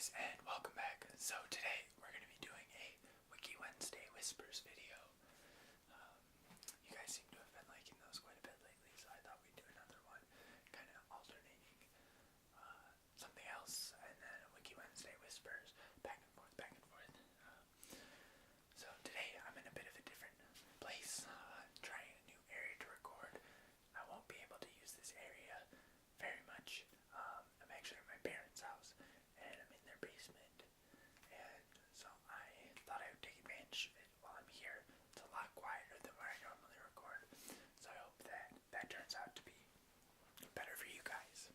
guys, and welcome back. So today we're going to be doing a Wiki Wednesday Whispers video. You guys seem to have been liking those quite a bit lately, so I thought we'd do another one, kind of alternating something else, and then a Wiki Wednesday Whispers, back and forth, back and forth. So today I'm in a bit of a different place, trying a new area to record. I won't be able to use this area very much. I'm actually at my parents' house, and I'm in their basement, and so I thought I would take advantage of it while I'm here. It's a lot quieter than where I normally record, so I hope that turns out to be better for you guys.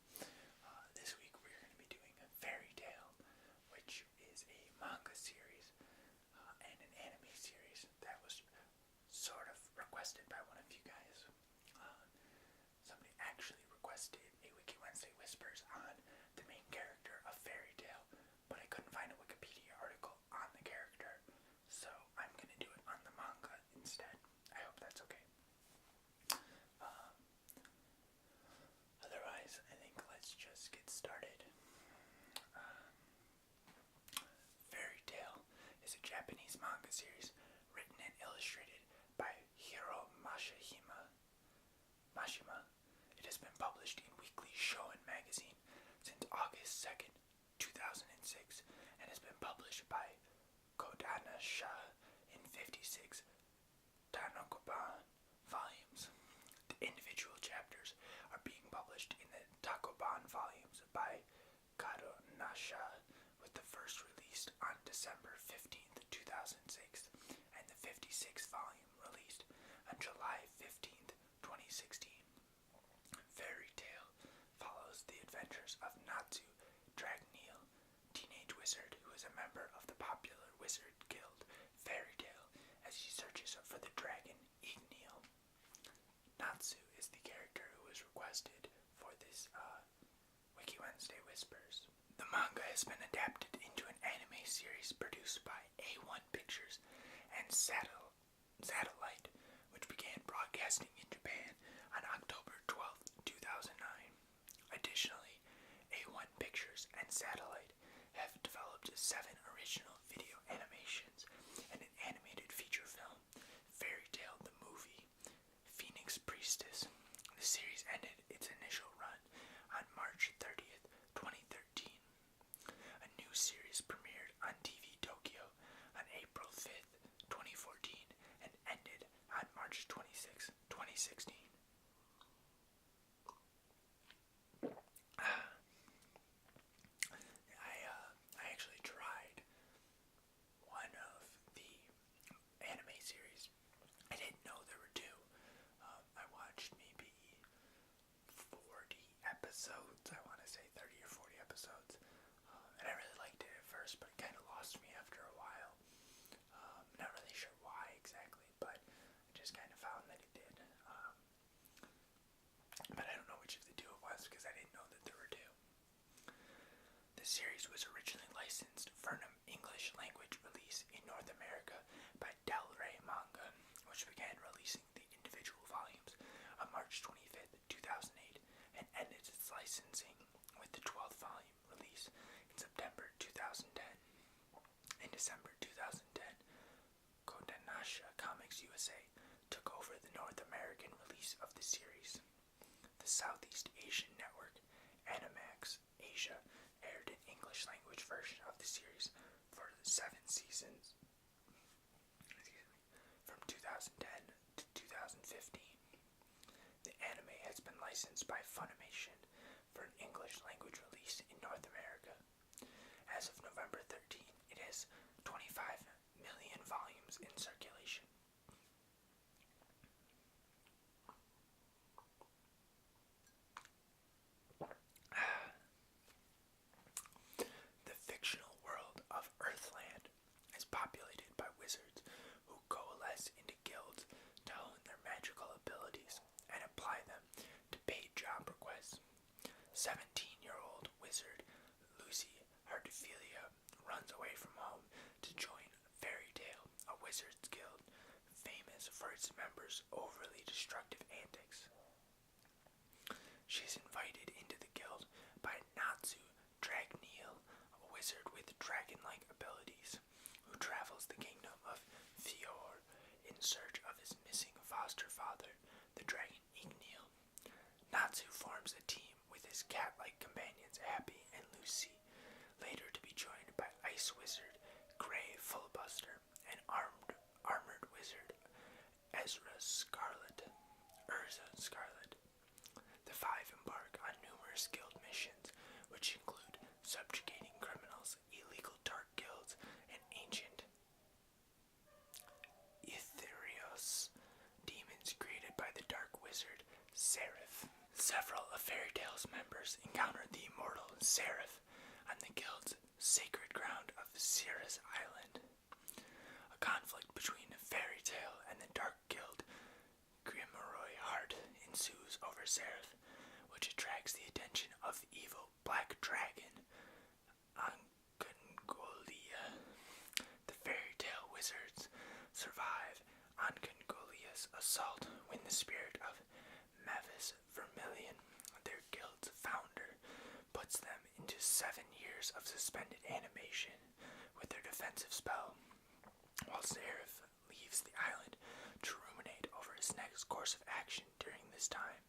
This week we're going to be doing a Fairy Tail, which is a manga series and an anime series that was sort of requested by one of you guys. Somebody actually requested a Wiki Wednesday Whispers on the main character of Fairy Tail, but I couldn't find a Wikipedia article on the character, so I'm going to do it on the manga instead. I hope that's okay. Otherwise, I think let's just get started. Fairy Tail is a Japanese manga series written and illustrated by Hiro Mashima. It has been published in Weekly Shonen magazine since August 2nd, 2006, and has been published by Kodansha in 56 Takoban volumes. The individual chapters are being published in the Takoban volumes by Kodansha, with the first released on December 15th, 2006, and the 56th volume released on July 15th, 2016. Fairy Tail follows the adventures of Natsu Dragneel, teenage wizard who is a member of the popular wizard guild Fairy Tail, as he searches for the dragon Igneel. Natsu is the character who was requested for this Wiki Wednesday Whispers. The manga has been adapted into an anime series produced by A1 Pictures and Satellite, which began broadcasting in Japan on October 12th, 2009. Additionally, A1 Pictures and Satellite have developed 7 original video animations and an animated feature film, Fairy Tail the Movie, Phoenix Priestess. The series ended its initial run on March 30th, 2013. A new series premiered on TV Tokyo on April 5th, 2014, and ended on March 26th, 2016. I actually tried one of the anime series. I didn't know there were 2. I watched maybe 40 episodes, I want to say 30 or 40 episodes, and I really liked it at first, but it kind of lost me after a while. Not really sure why exactly, but I just kind of found that it did. But I don't know which of the 2 it was, because I didn't know that there were 2. The series was originally licensed for an English language release in North America by Del Rey Manga, which began releasing the individual volumes on March 25th, 2008, and ended its licensing with the 12th volume release in September 2010. In December 2010, Kodansha Comics USA took over the North American release of the series. The Southeast Asian network, Animax Asia, aired an English language version of the series for 7 seasons from 2010 to 2015. The anime has been licensed by Funimation for an English language release in North America. As of November 13, it has 25 million volumes in circulation. The fictional world of Earthland is populated by wizards who coalesce into guilds to hone their magical abilities and apply them to paid job requests. 17-year-old wizard Lucy Hardophilia runs away from home to join Fairy Tail, a wizard's guild famous for its members' overly destructive antics. She's invited into the guild by Natsu Dragneel, a wizard with dragon-like abilities, who travels the kingdom of Fior in search of his missing foster father, the dragon Igneel. Natsu forms a team with his cat-like companions Happy and Lucy, later to be joined by Ice Wizard Grey Fullbuster and armored wizard Urza Scarlet. The five embark on numerous guild missions, which include subjugating criminals, illegal dark guilds, and ancient Etherios demons created by the dark wizard Seraph. Several of Fairy Tail's members encounter the immortal Seraph on the guild's sacred ground of Cirrus Island. A conflict between Fairy Tail and the Dark Guild Grimoroy Heart ensues over Seraph, which attracts the attention of the evil Black Dragon Ancongolia. The Fairy Tail wizards survive Ancongolia's assault when the spirit of Mavis Vermilion, their guild's founder, puts them into 7 years of suspended animation with their defensive spell, while Seraph leaves the island to ruminate over his next course of action during this time,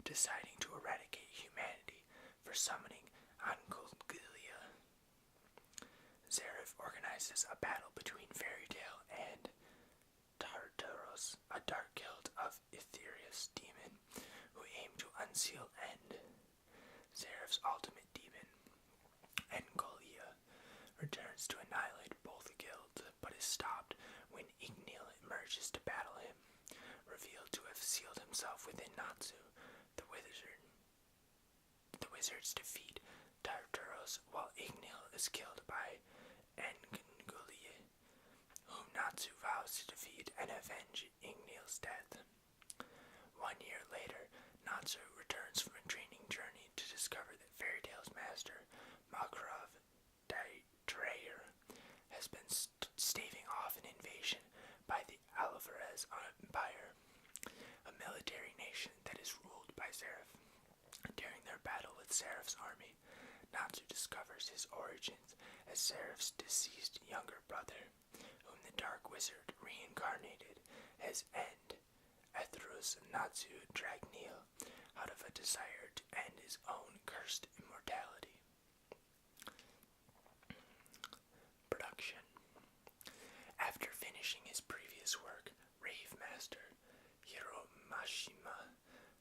deciding to eradicate humanity for summoning Ancongolia. Seraph organizes a battle between Fairy Tail and Tartaros, a dark guild of Etherius demon who aim to unseal End. Seraph's ultimate demon, Angolia, returns to annihilate both guilds, but is stopped when Igneel emerges to battle him, revealed to have sealed himself within Natsu, the wizard. The wizards defeat Tartaros while Igneel is killed by Angolia, whom Natsu vows to defeat and avenge Igneel's death. 1 year later, Natsu returns from a training journey to discover that Fairy Tail's master, Makarov Dreyer, has been staving off an invasion by the Alvarez Empire, a military nation that is ruled by Seraph. During their battle with Seraph's army, Natsu discovers his origins as Seraph's deceased younger brother, whom the Dark Wizard reincarnated as End. Ethrus Natsu Dragneel out of a desire to end his own cursed immortality. Production. After finishing his previous work, Rave Master Hiro Mashima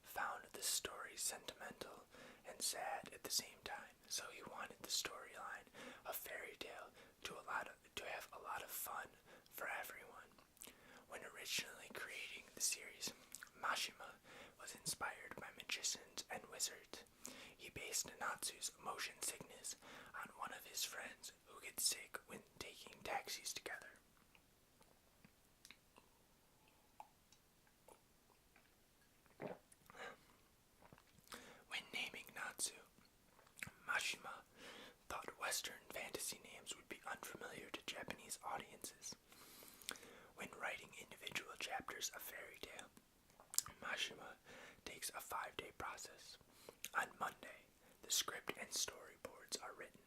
found the story sentimental and sad at the same time, so he wanted the storyline of Fairy Tail to have a lot of fun for everyone. When originally creating the series, Mashima was inspired by magicians and wizards. He based Natsu's motion sickness on one of his friends who gets sick when taking taxis together. When naming Natsu, Mashima thought Western fantasy names would be unfamiliar to Japanese audiences. When writing individual chapters of Fairy Tail, Mashima takes a 5-day process. On Monday, the script and storyboards are written.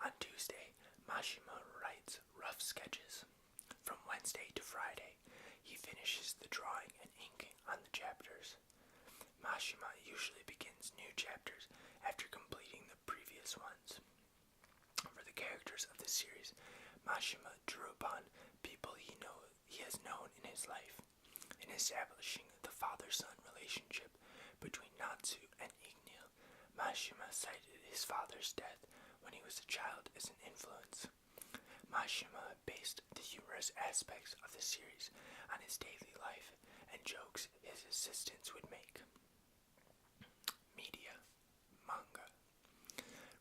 On Tuesday, Mashima writes rough sketches. From Wednesday to Friday, he finishes the drawing and inking on the chapters. Mashima usually begins new chapters after completing the previous ones. For the characters of the series, Mashima drew upon people he has known in his life, in establishing the father-son relationship between Natsu and Igneel. Mashima cited his father's death when he was a child as an influence. Mashima based the humorous aspects of the series on his daily life and jokes his assistants would make. Media. Manga.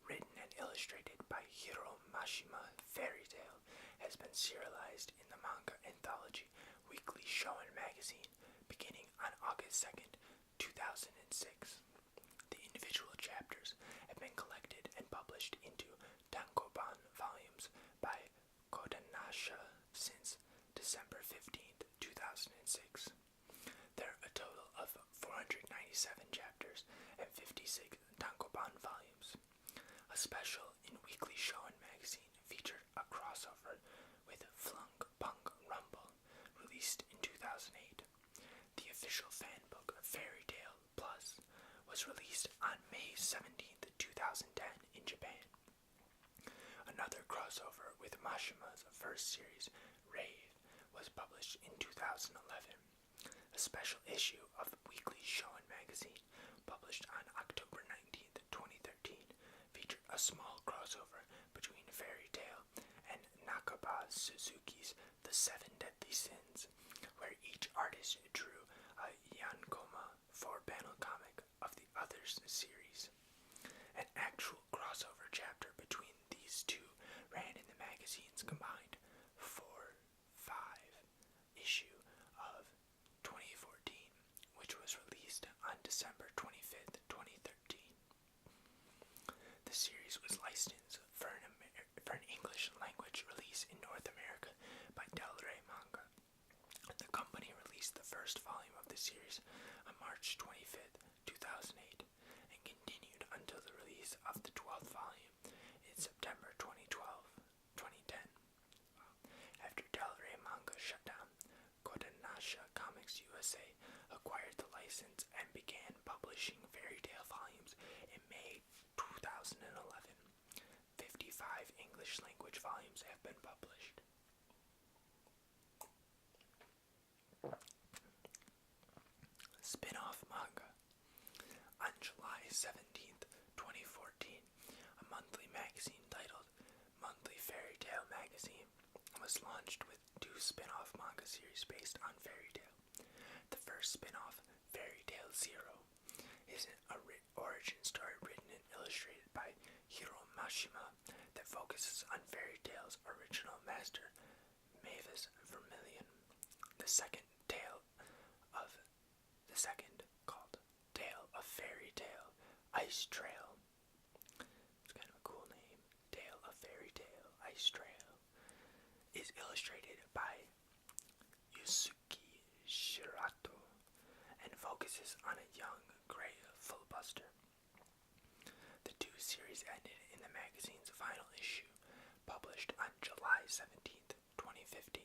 Written and illustrated by Hiro Mashima, Fairy Tail has been serialized in the manga anthology Weekly Shonen magazine beginning on August 2nd, 2006. The individual chapters have been collected and published into tankobon volumes by Kodansha since December 15th, 2006. There are a total of 497 chapters and 56 tankobon volumes. A special in Weekly Shonen magazine featured a crossover with Flunk Punk Rumble, released in 2008. The official fan book of Fairy Tail Plus was released on May 17th, 2010 in Japan. Another crossover with Mashima's first series, Rave, was published in 2011. A special issue of Weekly Shonen magazine, published on October 19th, 2013, featured a small crossover between Fairy Tail and Nakaba Suzuki's The Seven Deadly Sins, where each artist drew a Yankoma 4-panel comic of the other's series. An actual crossover chapter between these two ran in the magazine's combined 4-5 issue of 2014, which was released on December 25th, 2013. The series was licensed for an English language release in North America by Del Rey Manga. The company released the first volume of the series on March 25th, 2008, and continued until the release of the 12th volume in September 2010. After Del Rey Manga shut down, Kodansha Comics USA acquired the license and began publishing Fairy Tail volumes in May 2011. 55 English language volumes have been published. Spin-off manga. On July 17th, 2014, a monthly magazine titled Monthly Fairy Tail Magazine was launched with 2 spin-off manga series based on Fairy Tail. The first spin-off, Fairy Tail Zero, is an origin story written and illustrated by Hiro Mashima that focuses on Fairy Tail's original master, Mavis Vermilion. The second, called Tale of Fairy Tail Ice Trail. It's kind of a cool name. Tale of Fairy Tail Ice Trail is illustrated by Yusuke Shirato and focuses on a young gray filibuster. The 2 series ended in the magazine's final issue, published on July 17th, 2015.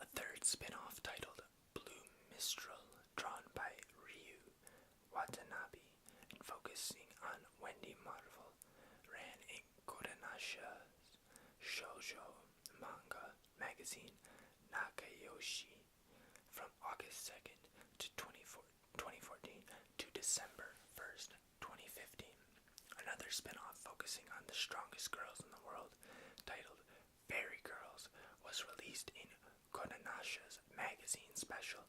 A third spin-off titled Blue Mistral, drawn by Ryu Watanabe and focusing on Wendy Marvel, ran in Kodansha's shoujo manga magazine Nakayoshi from August 2nd to 2014 to December 1st, 2015. Another spin-off focusing on the strongest girls in the world, titled Fairy Girls, was released in Kodansha's magazine special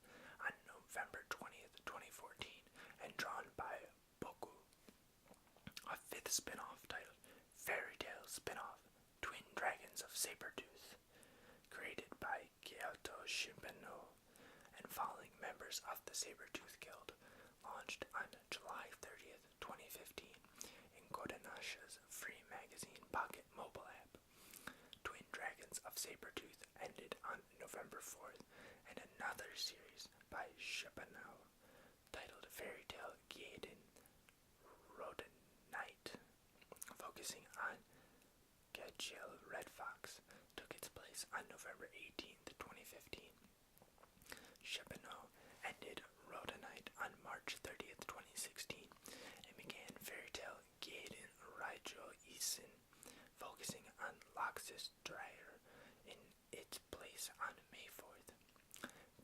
on November 20th, 2014, and drawn by Boku. A 5th spin-off titled Fairy Tail Spin-off Twin Dragons of Sabertooth, created by Kyoto Shimpano and following members of the Sabertooth Guild, launched on July 30th, 2015 in Kodansha's free magazine pocket mobile app. Twin Dragons of Sabertooth ended on November 4th, and another series by Shippano titled Fairy Tail Gaiden Rodonite, focusing on Gachiel Red Fox, took its place on November 18th, 2015. Shippano ended Rodonite on March 30th, 2016, and began Fairy Tail Gaiden Raijo Isen, focusing on Loxus Dryer in its place on May 4th.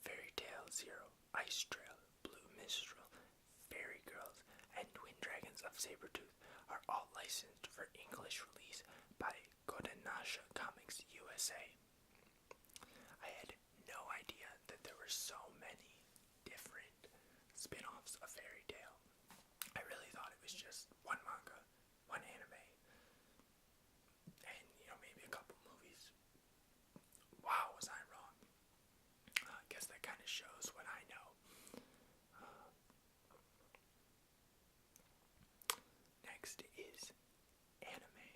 Fairy Tail Zero, Ice Trail, Blue Mistral, Fairy Girls, and Twin Dragons of Sabertooth are all licensed for English release by Kodansha Comics USA. I had no idea that there were so many different spin-offs of Fairy Tail. I really thought it was just one manga, one anime, and maybe a couple movies. Wow, was I wrong. I guess that kind of shows what I know. Next is anime.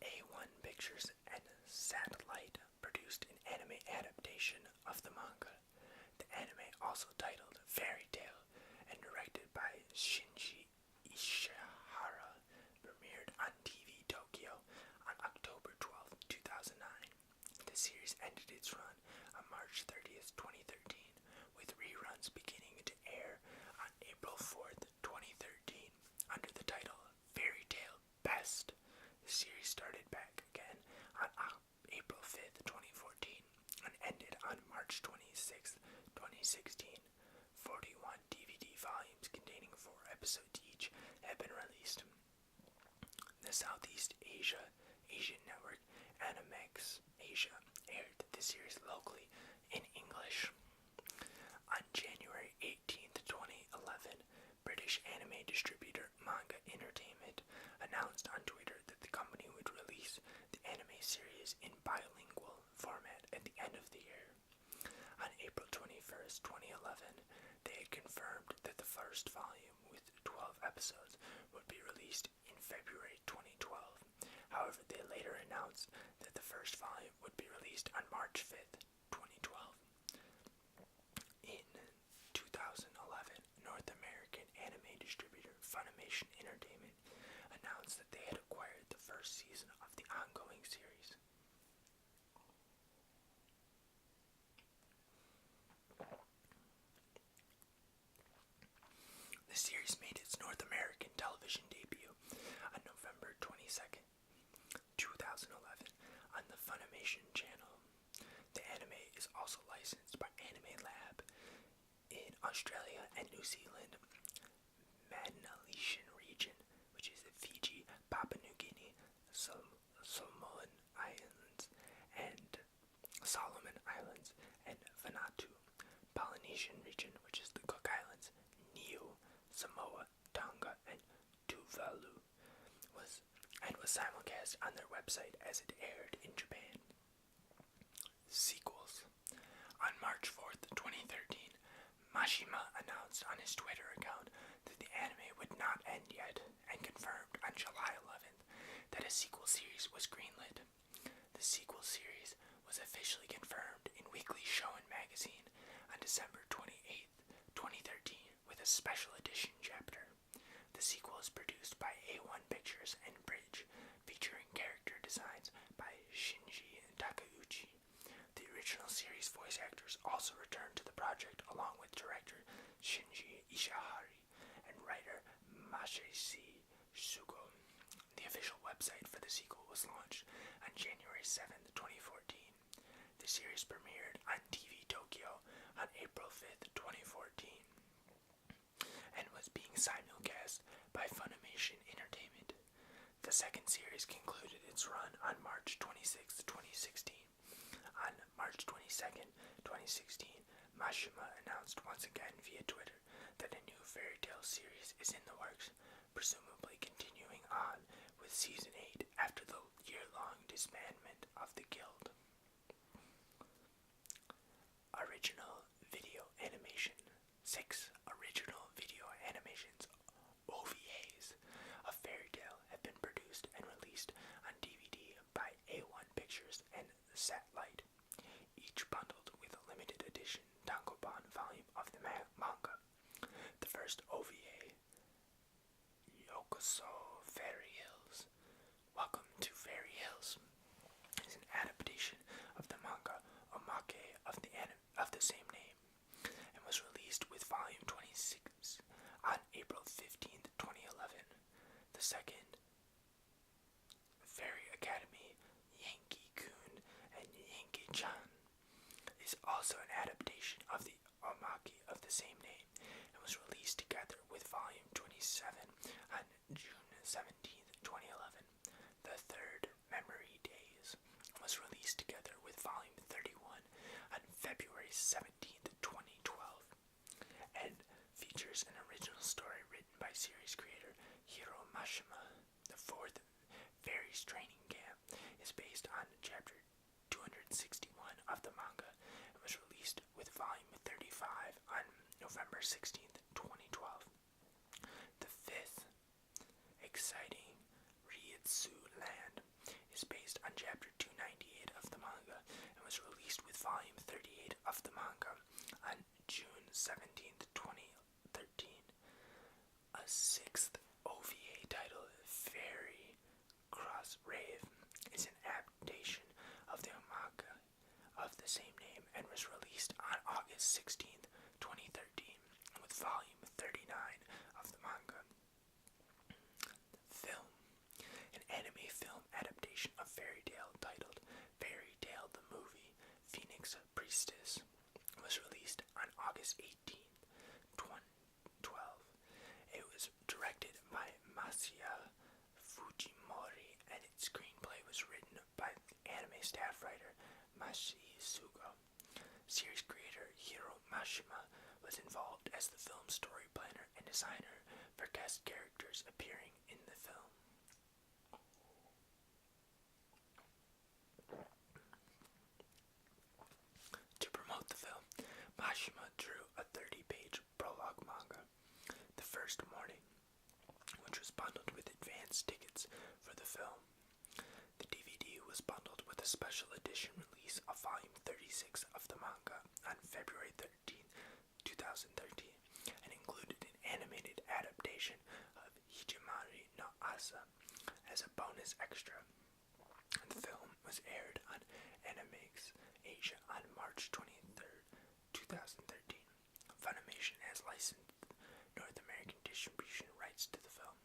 A1 Pictures and Satellite produced an anime adaptation of the manga. The anime, also titled Fairy Tail and directed by Shinji its run on March 30th, 2013, with reruns beginning to air on April 4th, 2013, under the title Fairy Tail Best. The series started back again on April 5th, 2014, and ended on March 26th, 2016. 41 DVD volumes containing 4 episodes each have been released. The Southeast Asian network, Animax Asia, aired the series locally in English. On January 18th, 2011, British anime distributor Manga Entertainment announced on Twitter that the company would release the anime series in bilingual format at the end of the year. On April 21st, 2011, they had confirmed that the first volume with 12 episodes would be released in February 2012. However, they later announced that the first volume would be released on March 5th, 2012. In 2011, North American anime distributor Funimation Entertainment announced that they had acquired the first season of the ongoing series. The series made its North American television debut on November 22nd, 2011, on the Funimation channel. The anime is also licensed by Anime Lab in Australia and New Zealand, Melanesian region, which is Fiji, Papua New Guinea, Solomon Islands, and Vanuatu, Polynesian region, which is the Cook Islands, Niue, Samoa, Tonga, and Tuvalu, was simulcast on their website as it aired in Japan. Sequels. On March 4th, 2013, Mashima announced on his Twitter account that the anime would not end yet, and confirmed on July 11th that a sequel series was greenlit. The sequel series was officially confirmed in Weekly Shonen magazine on December 28th, 2013, with a special edition chapter. The sequel is produced by A1 Pictures and Bridge, featuring character designs by Shinji Takeuchi. The original series voice actors also returned to the project along with director Shinji Ishihara and writer Masashi Sugo. The official website for the sequel was launched on January 7th, 2014. The series premiered on TV Tokyo on April 5th, 2014, and was being simulcast by Funimation Entertainment. The second series concluded its run on March 26th, 2016. On March 22nd, 2016, Mashima announced once again via Twitter that a new Fairy Tail series is in the works, presumably continuing on with Season 8 after the year-long disbandment of the Guild. Original video animation. 6 original video animations, OVAs, of Fairy Tail have been produced and released on DVD by A1 Pictures and Satellite, each bundled with a limited edition tankobon volume of the manga. The first OVA, Yokoso Fairy Hills, Welcome to Fairy Hills, is an adaptation of the manga Omake of the same name, and was released with volume 26 on April 15th, 2011. The second, Fairy Academy, Yankee-kun and Yankee-chan, is also an adaptation of the Omake of the same name, and was released together with volume 27 on June 17th, 2011. The third, Memory Days, was released together with volume 31 on February 17th, 2012, and features an original story written by series creator Hiro Mashima. The fourth, Fairy's Training Camp, is based on chapter 261 of the manga and was released with volume 35 on November 16th, 2012. The fifth, Exciting Ryutsu Land, is based on chapter 298 of the manga and was released with volume 38 of the manga on June 17th, 2013. A sixth OVA titled Fairy Cross Rave is an adaptation of the manga of the the same name and was released on August 16th, 2013, with volume 39 of the manga. Film. An anime film adaptation of Fairy Tail titled Fairy Tail the Movie, Phoenix Priestess, was released on August 18th, 2012. It was directed by Masuya Fujimori, and its screenplay was written by anime staff writer Masashi Sugo. Series creator Hiro Mashima was involved as the film story planner and designer for guest characters appearing in the film. To promote the film, Mashima drew a 30-page prologue manga the first morning, which was bundled with advance tickets for the film. The DVD was bundled with a special edition release of volume 36 of the manga on February 13, 2013, and included an animated adaptation of Hijimari no Asa as a bonus extra. The film was aired on Animax Asia on March 23, 2013. Funimation has licensed North American distribution rights to the film.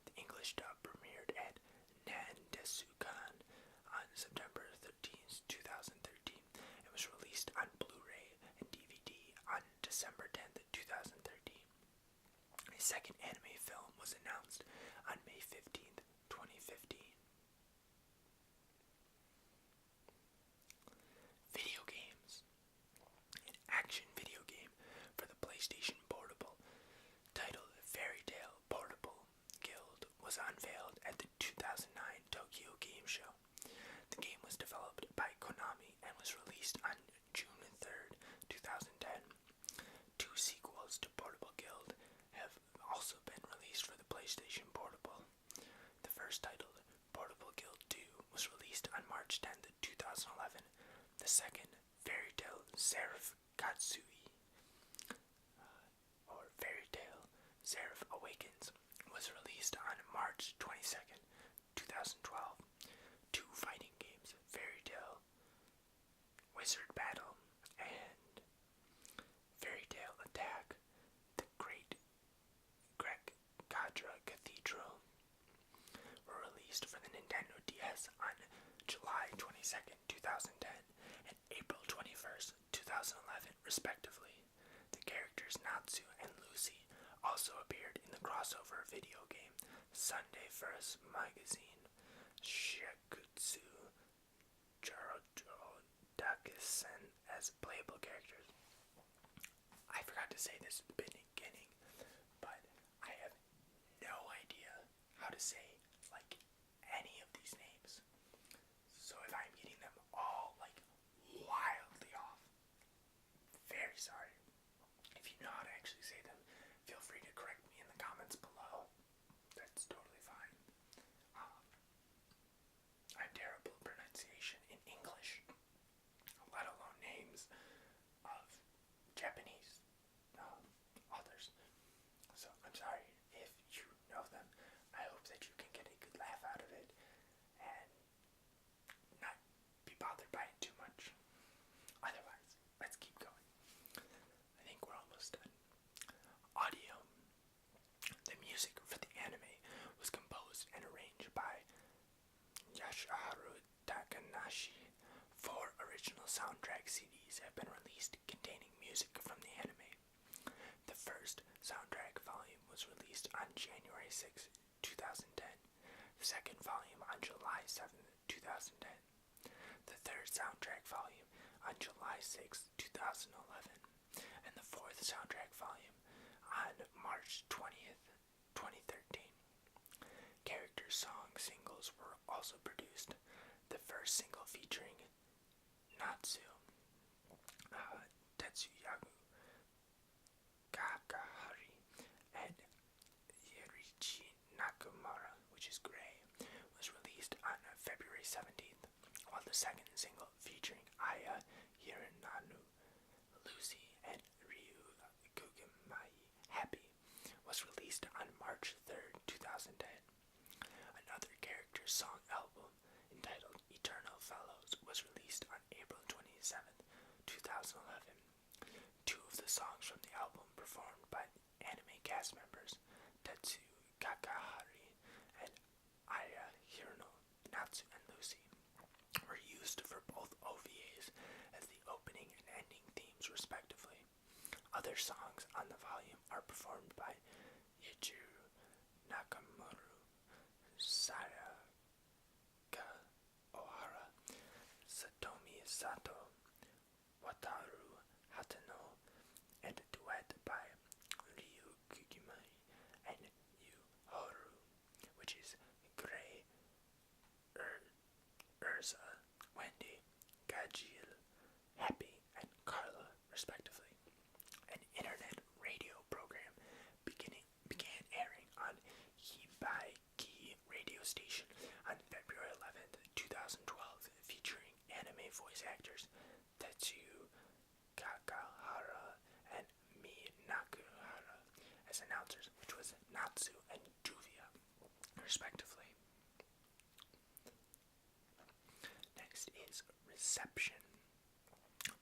The English dub premiered at Nandesukan on September 13, 2013, and was released on Blu-ray and DVD on December 10, 2013. A second anime film was announced on May 15, 2015. Video games. An action video game for the PlayStation Portable titled Fairy Tail Portable Guild was unveiled at the 2009 Tokyo Game Show. The game was developed by Konami and was released on June 3, 2010. Two sequels to Portable Guild have also been released for the PlayStation Portable. The first, titled Portable Guild 2, was released on March 10, 2011. The second, Fairy Tail Seraph Katsui, or Fairy Tail Seraph Awakens, was released on March 22nd, 2012. Two fighting games, Fairy Tail Wizard Battle and Fairy Tail Attack, the Great Gadra Cathedral, were released for the Nintendo DS on July 22nd, 2010 and April 21st, 2011, respectively. The characters Natsu and Lucy also appeared in the crossover video game Sunday First Magazine Shikutsu Jojo Dakisen as playable characters. I forgot to say this at the beginning, but I have no idea how to say any of these names. So if I'm getting them all wildly off, very sorry. If you know how to actually say them, feel free to correct me in the comments below. That's totally fine. I'm terrible at pronunciation in English, let alone names of Japanese authors. So I'm sorry if you know them. I hope that you can get a good laugh out of it and not be bothered by it too much. Otherwise, let's keep going. I think we're almost done. Audio. The music for the anime was composed and arranged by Yasuharu Takanashi. 4 original soundtrack CDs have been released containing music from the anime. The first soundtrack volume was released on January 6, 2010. The second volume on July 7, 2010. The third soundtrack volume on July 6, 2011. And the fourth soundtrack volume on March 20th, 2013. Character song singles were also produced. The first single featuring Natsu, Tetsuyagu Kakahari, and Yorichi Nakamura, which is Gray, was released on February 17th, while the second single featuring Aya Hirananu, Lucy, and Ryu Kugimai, Happy, was released on March 3rd, 2010. Another character song album entitled Eternal Fellows was released on April 27th, the songs from the album, performed by anime cast members Tetsu Kakahari and Aya Hirano, Natsu and Lucy, were used for both OVAs as the opening and ending themes respectively. Other songs on the volume are performed by Ichiru Nakamura, Sayaka Ohara, Satomi Sato, Wataru Hatano, and a duet by Ryu Kugimai and Yu Horu, which is Gray, Urza, Wendy, Gajil, Happy, and Carla, respectively. An internet radio program began airing on Hibaiki radio station on February 11th, 2012, featuring anime voice actors Tetsuya Kakahara and Mi Nakuhara as announcers, which was Natsu and Juvia, respectively. Next is reception.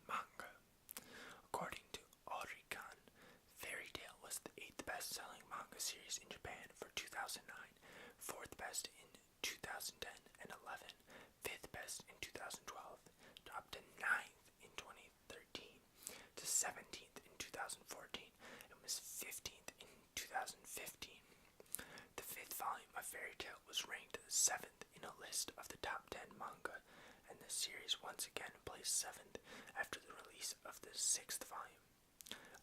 Manga. According to Oricon, Fairy Tail was the 8th best-selling manga series in Japan for 2009, 4th best in 2010 and 11, 5th best in 2012, dropped to 9th in 2013, to 17th in 2014, and was 15th in 2015. The 5th volume of Fairy Tail was ranked 7th in a list of the top 10 manga, and the series once again placed 7th after the release of the 6th volume.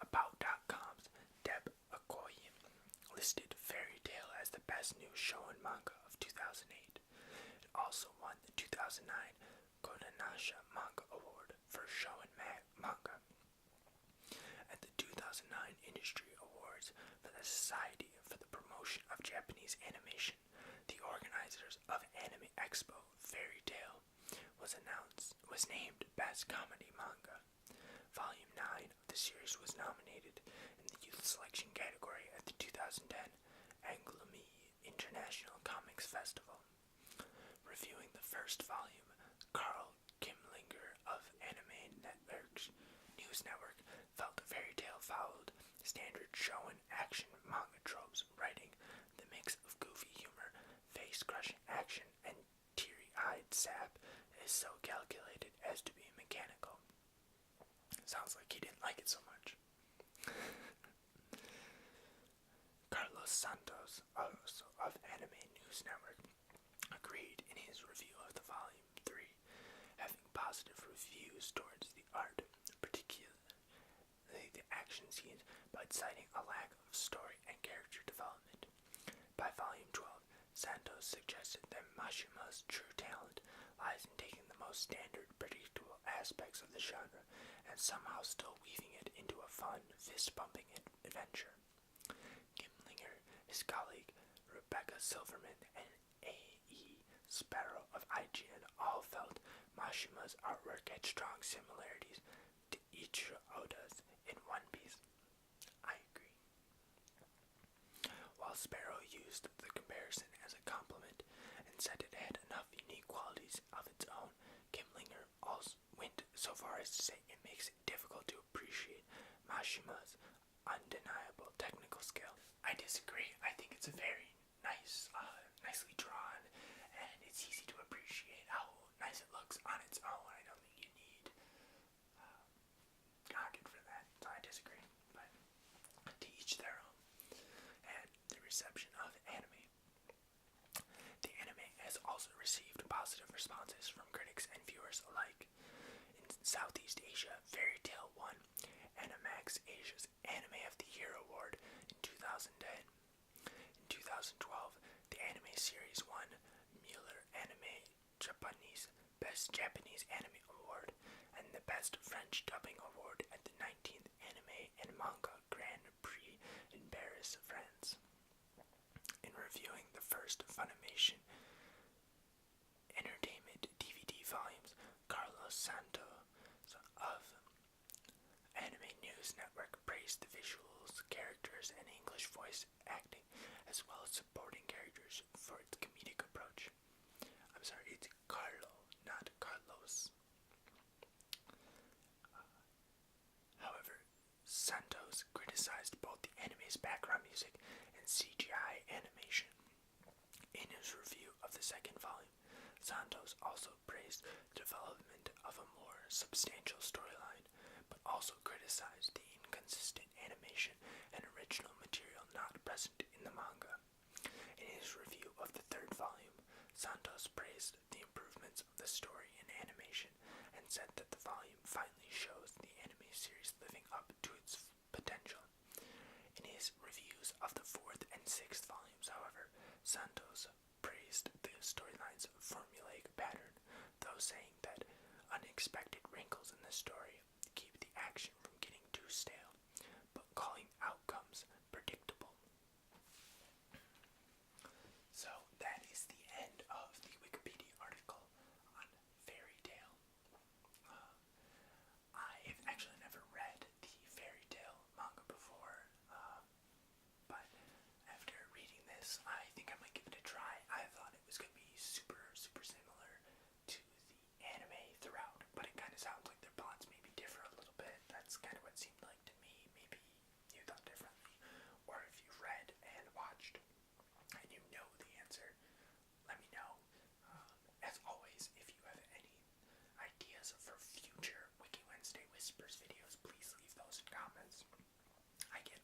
About.com's Deb Okoye listed Fairy Tail as the best new shonen manga of 2008. It also won the 2009 Kodansha Manga Award for shonen manga. At the 2009 Industry Awards for the Society for the Promotion of Japanese Animation, the organizers of Anime Expo Fairy Tail was named Best Comedy Manga. Volume 9 of the series was nominated in the Youth Selection category at the 2010 Angulemi International Comics Festival. Reviewing the first volume, Carl Kimlinger of Anime News Network felt Fairy Tail followed standard shonen action manga tropes, writing the mix of goofy humor, face-crushing action, and teary-eyed sap is so calculated as to be mechanical. Sounds like he didn't like it so much. Carlos Santos, also of Anime News Network, agreed in his review of the Volume 3, having positive reviews towards the art, particularly the action scenes, but citing a lack of story and character development. By Volume 12, Santos suggested that Mashima's true talent lies in taking the most standard, predictable aspects of the genre and somehow still weaving it into a fun, fist-bumping adventure. Gimlinger, his colleague Rebecca Silverman, and A.E. Sparrow of IGN all felt Mashima's artwork had strong similarities to Ichiro Oda's in One Piece. I agree. While Sparrow used the comparison as a compliment and said it had enough unique qualities of its own, Gimlinger also went so far as to say it makes it difficult to appreciate Mashima's undeniable technical skill. I disagree. I think it's a very nicely drawn, and it's easy to appreciate how nice it looks on its own. I don't think you need Goggin for that, so I disagree. But to each their own. And the reception of anime. The anime has also received positive responses from critics and viewers alike. In Southeast Asia, Fairy Tail won Animax Asia's Anime of the Year Award in 2010. In 2012, the anime series won Mueller Anime Japanese Best Japanese Anime Award and the Best French Dubbing Award at the 19th Anime and Manga Grand Prix in Paris, France. In reviewing the first Funimation Entertainment DVD volumes, Carlos Santos of Anime News Network praised the visuals, characters, and English voice acting, as well as supporting characters for its comedic approach. I'm sorry, it's Carlo, not Carlos. However, Santos nice background music and CGI animation. In his review of the second volume, Santos also praised the development of a more substantial storyline, but also criticized the inconsistent animation and original material not present in the manga. In his review of the third volume, Santos praised the improvements of the story and animation and said that the volume finally shows the anime series living up to its potential. In his reviews of the fourth and sixth volumes, however, Santos praised the storyline's formulaic pattern, though saying that unexpected wrinkles in the story keep the action from getting too stale, but calling outcomes predictable. So that is the end of the Wikipedia article on Fairy Tail. I've actually never read the Fairy Tail manga before, but after reading this, I think I might give it a try. I thought it was going to be super similar to the anime throughout, but it kind of sounds like their plots maybe differ a little bit. That's kind of what it seemed like to me. Maybe you thought differently, or if you've read and watched and you know the answer, let me know. As always, if you have any ideas for future Wiki Wednesday Whispers videos, please leave those in comments. I get